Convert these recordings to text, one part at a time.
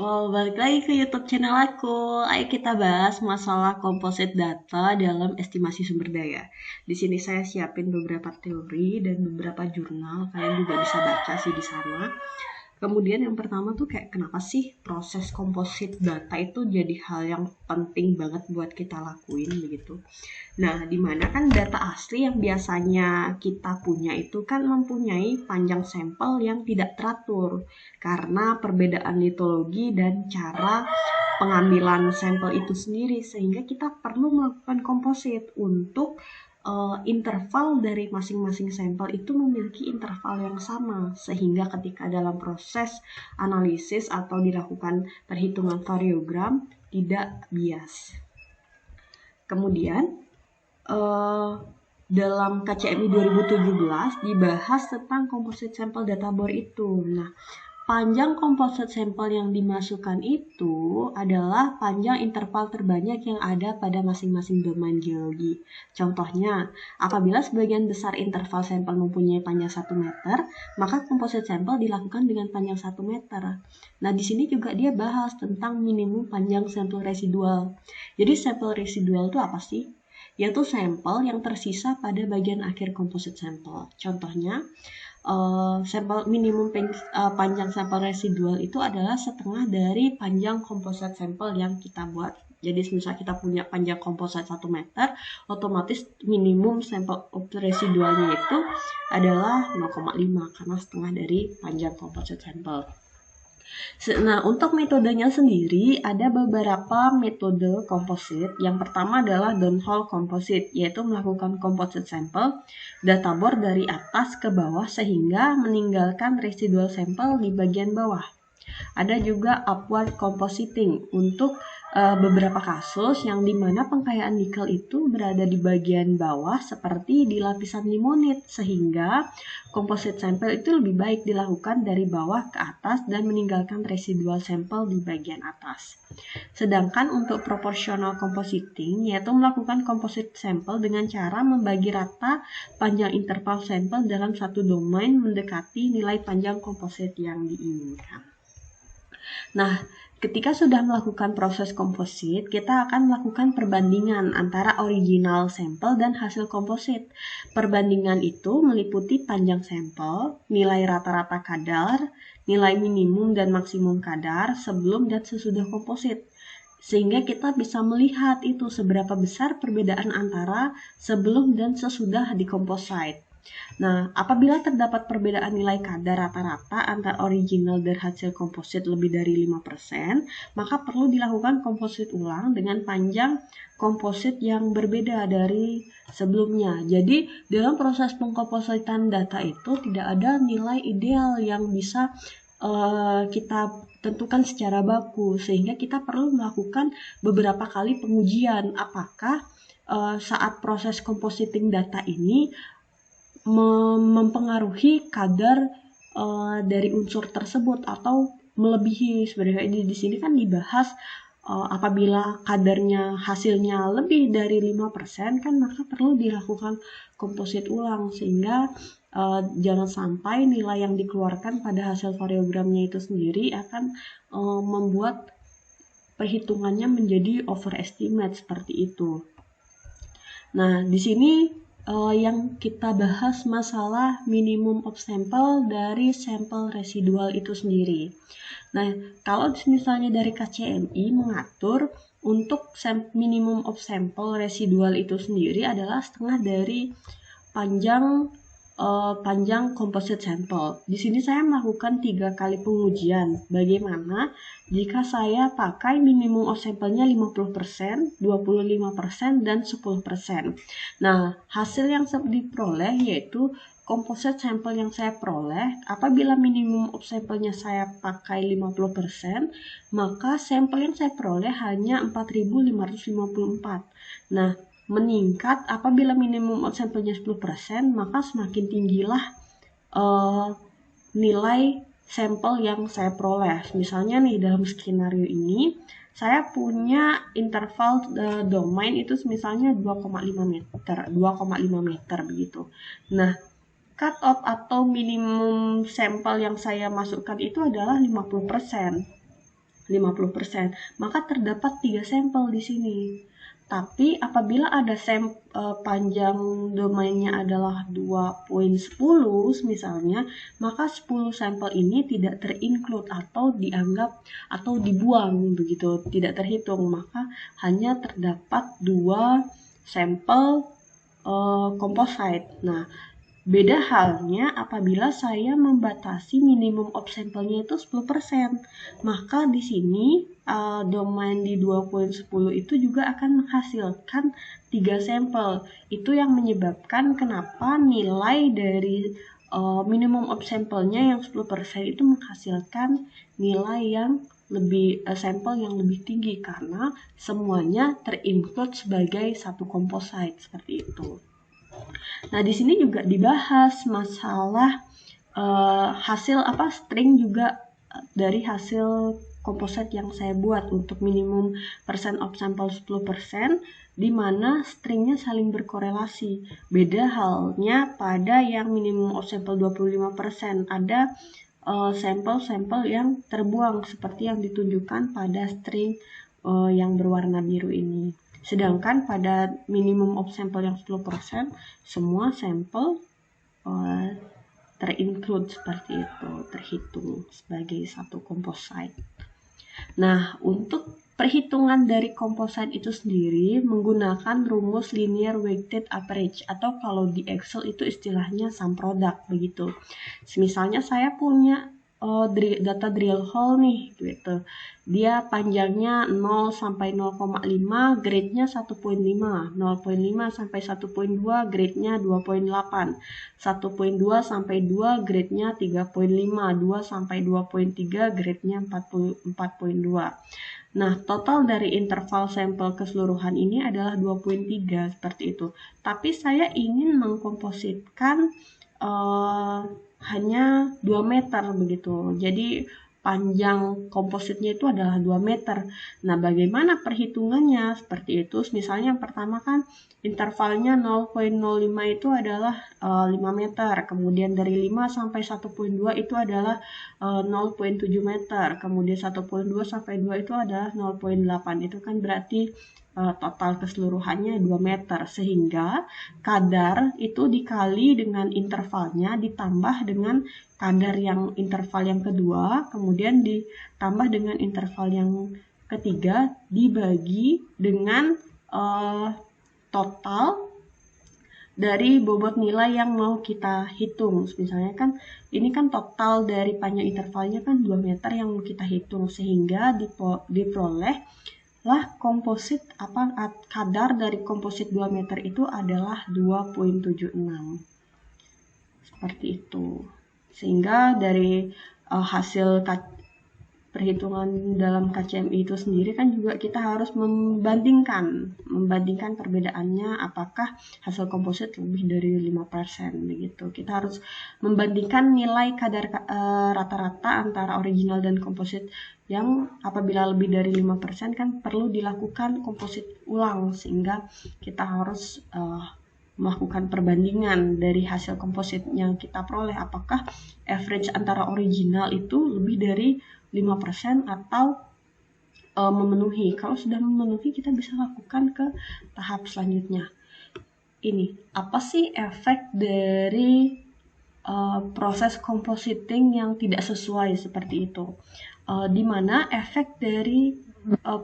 Balik lagi ke YouTube channel aku. Ayo kita bahas masalah composite data dalam estimasi sumber daya. Di sini saya siapin beberapa teori dan beberapa jurnal. Kalian juga bisa baca sih di sana. Kemudian yang pertama tuh kayak kenapa sih proses composite data itu jadi hal yang penting banget buat kita lakuin begitu. Nah, dimana kan data asli yang biasanya kita punya itu kan mempunyai panjang sampel yang tidak teratur karena perbedaan litologi dan cara pengambilan sampel itu sendiri, sehingga kita perlu melakukan komposit untuk interval dari masing-masing sampel itu memiliki interval yang sama, sehingga ketika dalam proses analisis atau dilakukan perhitungan variogram tidak bias. Kemudian dalam KCMI 2017 dibahas tentang composite sample data bore itu. Nah, panjang composite sampel yang dimasukkan itu adalah panjang interval terbanyak yang ada pada masing-masing domain geologi. Contohnya, apabila sebagian besar interval sampel mempunyai panjang 1 meter, maka composite sampel dilakukan dengan panjang 1 meter. Nah, di sini juga dia bahas tentang minimum panjang sampel residual. Jadi, sampel residual itu apa sih? Yaitu sampel yang tersisa pada bagian akhir composite sampel. Contohnya, sampel minimum panjang sampel residual itu adalah setengah dari panjang composite sampel yang kita buat. Jadi misal kita punya panjang composite 1 meter, otomatis minimum sampel residualnya itu adalah 0,5 karena setengah dari panjang composite sampel. Nah, untuk metodenya sendiri ada beberapa metode komposit. Yang pertama adalah downhole composite, yaitu melakukan composite sample data bore dari atas ke bawah sehingga meninggalkan residual sampel di bagian bawah. Ada juga upward compositing untuk beberapa kasus yang dimana pengkayaan nikel itu berada di bagian bawah seperti di lapisan limonit, sehingga composite sampel itu lebih baik dilakukan dari bawah ke atas dan meninggalkan residual sampel di bagian atas. Sedangkan untuk proportional compositing yaitu melakukan composite sampel dengan cara membagi rata panjang interval sampel dalam satu domain mendekati nilai panjang komposit yang diinginkan. Nah, ketika sudah melakukan proses komposit, kita akan melakukan perbandingan antara original sampel dan hasil komposit. Perbandingan itu meliputi panjang sampel, nilai rata-rata kadar, nilai minimum dan maksimum kadar sebelum dan sesudah komposit. Sehingga kita bisa melihat itu seberapa besar perbedaan antara sebelum dan sesudah dikomposit. Nah, apabila terdapat perbedaan nilai kadar rata-rata antara original dan hasil komposit lebih dari 5%, maka perlu dilakukan komposit ulang dengan panjang komposit yang berbeda dari sebelumnya. Jadi, dalam proses pengkompositan data itu tidak ada nilai ideal yang bisa kita tentukan secara baku, sehingga kita perlu melakukan beberapa kali pengujian apakah saat proses compositing data ini mempengaruhi kadar dari unsur tersebut atau melebihi. Sebenarnya di sini kan dibahas apabila kadarnya hasilnya lebih dari 5% kan maka perlu dilakukan komposit ulang sehingga jangan sampai nilai yang dikeluarkan pada hasil variogramnya itu sendiri akan membuat perhitungannya menjadi overestimate seperti itu. Nah, di sini yang kita bahas masalah minimum of sample dari sampel residual itu sendiri. Nah, kalau misalnya dari KCMI mengatur untuk minimum of sample residual itu sendiri adalah setengah dari panjang composite sample. Di sini saya melakukan 3 kali pengujian. Bagaimana jika saya pakai minimum of sample-nya 50%, 25%, dan 10%. Nah, hasil yang diperoleh yaitu composite sampel yang saya peroleh, apabila minimum of sample-nya saya pakai 50%, maka sampel yang saya peroleh hanya 4.554. Nah, meningkat apabila minimum of sampelnya 10%, maka semakin tinggilah nilai sampel yang saya peroleh. Misalnya nih dalam skenario ini saya punya interval domain itu misalnya 2,5 meter begitu. Nah, cut off atau minimum sampel yang saya masukkan itu adalah 50%. 50%. Maka terdapat 3 sampel di sini. Tapi apabila ada panjang domainnya adalah 2.10 misalnya, maka 10 sampel ini tidak terinclude atau dianggap atau dibuang begitu, tidak terhitung. Maka hanya terdapat 2 sampel composite. Nah, beda halnya apabila saya membatasi minimum of sampelnya itu 10%. Maka di sini domain di 2.10 itu juga akan menghasilkan 3 sampel. Itu yang menyebabkan kenapa nilai dari minimum of sampelnya yang 10% itu menghasilkan nilai yang lebih sampel yang lebih tinggi karena semuanya terinclude sebagai satu composite seperti itu. Nah, di sini juga dibahas masalah hasil string juga dari hasil komposit yang saya buat untuk minimum percent of sample 10%, di mana stringnya saling berkorelasi. Beda halnya pada yang minimum of sample 25%, ada sampel-sampel yang terbuang seperti yang ditunjukkan pada string yang berwarna biru ini. Sedangkan pada minimum of sample yang 10%, semua sampel terinclude seperti itu, terhitung sebagai satu composite. Nah, untuk perhitungan dari composite itu sendiri menggunakan rumus linear weighted average, atau kalau di Excel itu istilahnya sum product begitu. Misalnya saya punya data drill hole nih gitu. Dia panjangnya 0 sampai 0,5, grade-nya 1.5, 0.5 sampai 1.2, grade-nya 2.8, 1.2 sampai 2, grade-nya 3.5, 2 sampai 2.3, grade-nya 4.2. Nah, total dari interval sampel keseluruhan ini adalah 2.3 seperti itu. Tapi saya ingin mengkompositkan hanya 2 meter begitu. Jadi panjang kompositnya itu adalah 2 meter. Nah, bagaimana perhitungannya? Seperti itu. Misalnya yang pertama kan intervalnya 0.05 itu adalah 5 meter. Kemudian dari 5 sampai 1.2 itu adalah 0.7 meter. Kemudian 1.2 sampai 2 itu adalah 0.8. Itu kan berarti total keseluruhannya 2 meter, sehingga kadar itu dikali dengan intervalnya ditambah dengan kadar yang interval yang kedua, kemudian ditambah dengan interval yang ketiga dibagi dengan total dari bobot nilai yang mau kita hitung. Misalnya kan ini kan total dari panjang intervalnya kan 2 meter yang mau kita hitung, sehingga diperoleh lah komposit kadar dari komposit 2 meter itu adalah 2.76 seperti itu. Sehingga dari hasil perhitungan dalam KCMI itu sendiri kan juga kita harus membandingkan perbedaannya, apakah hasil komposit lebih dari 5% begitu. Kita harus membandingkan nilai kadar rata-rata antara original dan komposit, yang apabila lebih dari 5% kan perlu dilakukan komposit ulang, sehingga kita harus melakukan perbandingan dari hasil komposit yang kita peroleh, apakah average antara original itu lebih dari 5% atau memenuhi. Kalau sudah memenuhi, kita bisa lakukan ke tahap selanjutnya. Ini, apa sih efek dari proses compositing yang tidak sesuai seperti itu? Di mana efek dari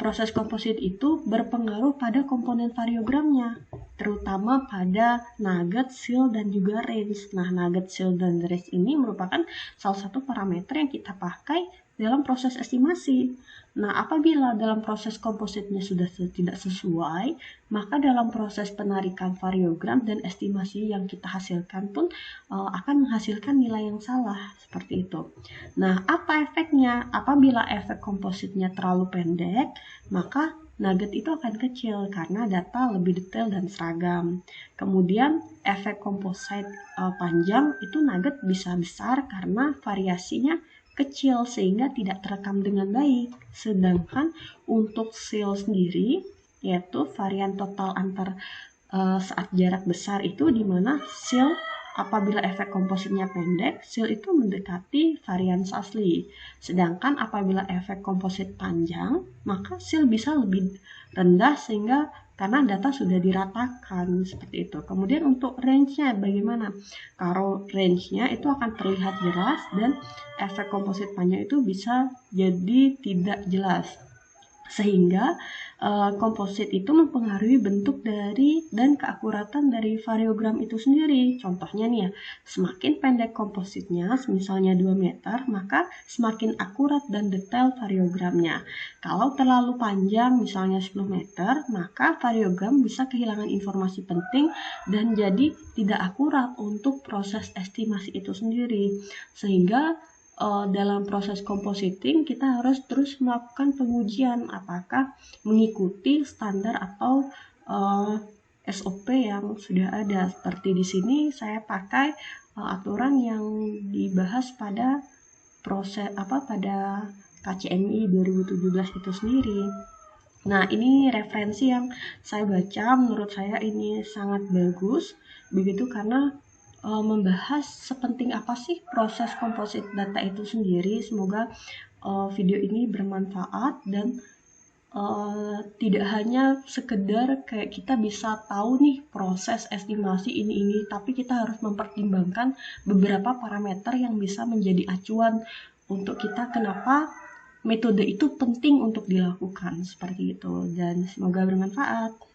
proses komposit itu berpengaruh pada komponen variogramnya, terutama pada nugget, seal, dan juga range. Nah, nugget, seal, dan range ini merupakan salah satu parameter yang kita pakai dalam proses estimasi. Nah, apabila dalam proses kompositnya sudah tidak sesuai, maka dalam proses penarikan variogram dan estimasi yang kita hasilkan pun akan menghasilkan nilai yang salah, seperti itu. Nah, apa efeknya? Apabila efek kompositnya terlalu pendek, maka nugget itu akan kecil karena data lebih detail dan seragam. Kemudian efek komposit panjang itu nugget bisa besar karena variasinya kecil sehingga tidak terekam dengan baik. Sedangkan untuk seal sendiri, yaitu varian total antar saat jarak besar itu, di mana seal Apabila efek kompositnya pendek, SIL itu mendekati varians asli. Sedangkan apabila efek komposit panjang, maka SIL bisa lebih rendah sehingga karena data sudah diratakan seperti itu. Kemudian untuk range-nya bagaimana? Kalau range-nya itu akan terlihat jelas dan efek komposit panjang itu bisa jadi tidak jelas. Sehingga komposit itu mempengaruhi bentuk dari dan keakuratan dari variogram itu sendiri. Contohnya nih ya, semakin pendek kompositnya, misalnya 2 meter, maka semakin akurat dan detail variogramnya. Kalau terlalu panjang, misalnya 10 meter, maka variogram bisa kehilangan informasi penting dan jadi tidak akurat untuk proses estimasi itu sendiri. Sehingga dalam proses compositing kita harus terus melakukan pengujian apakah mengikuti standar atau SOP yang sudah ada. Seperti di sini saya pakai aturan yang dibahas pada pada KCMI 2017 itu sendiri. Nah, ini referensi yang saya baca, menurut saya ini sangat bagus begitu karena membahas sepenting apa sih proses komposit data itu sendiri. Semoga video ini bermanfaat dan tidak hanya sekedar kayak kita bisa tahu nih proses estimasi ini, tapi kita harus mempertimbangkan beberapa parameter yang bisa menjadi acuan untuk kita kenapa metode itu penting untuk dilakukan seperti itu. Dan semoga bermanfaat.